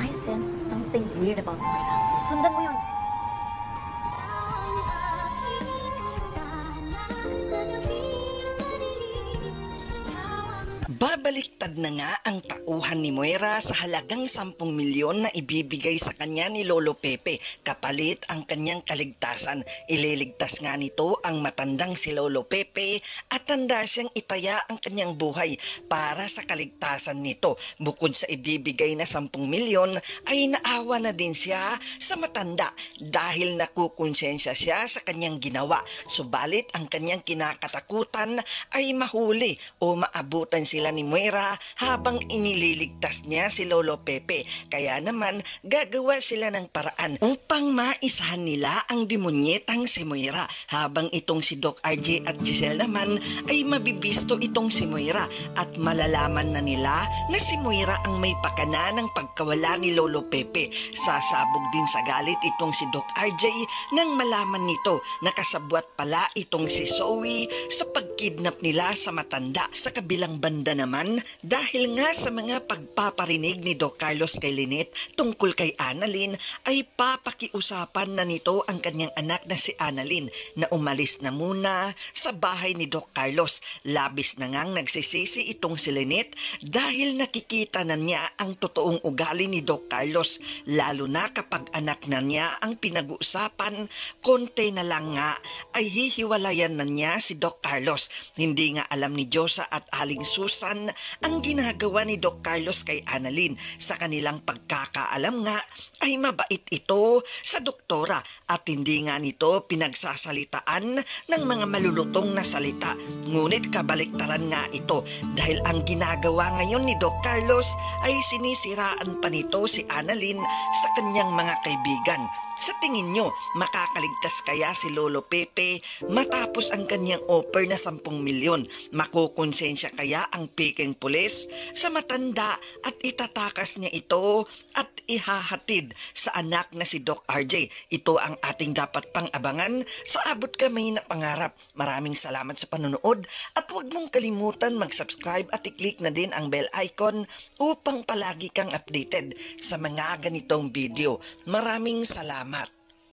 I sensed something weird about Moira. Sundan mo yun. Babaliktad na nga ang tauhan ni Moira sa halagang 10 milyon na ibibigay sa kanya ni Lolo Pepe kapalit ang kanyang kaligtasan. Ililigtas nga nito ang matandang si Lolo Pepe at handa siyang itaya ang kanyang buhay para sa kaligtasan nito. Bukod sa ibibigay na 10 milyon ay naawa na din siya sa matanda dahil nakukonsensya siya sa kanyang ginawa. Subalit ang kanyang kinakatakutan ay mahuli o maabutan sila ni Moira habang inililigtas niya si Lolo Pepe. Kaya naman gagawa sila ng paraan upang maisahan nila ang demonyetang si Moira. Habang itong si Doc RJ at Giselle naman ay mabibisto itong si Moira at malalaman na nila na si Moira ang may pakana ng pagkawala ni Lolo Pepe. Sasabog din sa galit itong si Doc RJ nang malaman nito na kasabwat pala itong si Zoe sa pagkidnap nila sa matanda. Sa kabilang banda naman, dahil nga sa mga pagpaparinig ni Doc Carlos kay Lynette tungkol kay Annalyn, ay papakiusapan na nito ang kanyang anak na si Annalyn na umalis na muna sa bahay ni Doc Carlos. Labis na ngang nagsisisi itong si Lynette dahil nakikita na niya ang totoong ugali ni Doc Carlos, lalo na kapag anak na niya ang pinag-uusapan. Konti na lang nga ay hihiwalayan na niya si Doc Carlos. Hindi nga alam ni Josa at Aling Susan ang ginagawa ni Doc Carlos kay Annalyn. Sa kanilang pagkakaalam nga ay mabait ito sa doktora at hindi nga nito pinagsasalitaan ng mga malulutong na salita. Ngunit kabaliktaran nga ito dahil ang ginagawa ngayon ni Doc Carlos ay sinisiraan pa nito si Annalyn sa kanyang mga kaibigan. Sa tingin nyo, makakaligtas kaya si Lolo Pepe matapos ang kanyang offer na 10 milyon? Makukonsensya kaya ang piking pulis sa matanda at itatakas niya ito at ihahatid sa anak na si Doc RJ? Ito ang ating dapat pang abangan sa Abot Kamay na Pangarap. Maraming salamat sa panonood at huwag mong kalimutan mag-subscribe at i-click na din ang bell icon upang palagi kang updated sa mga ganitong video. Maraming salamat.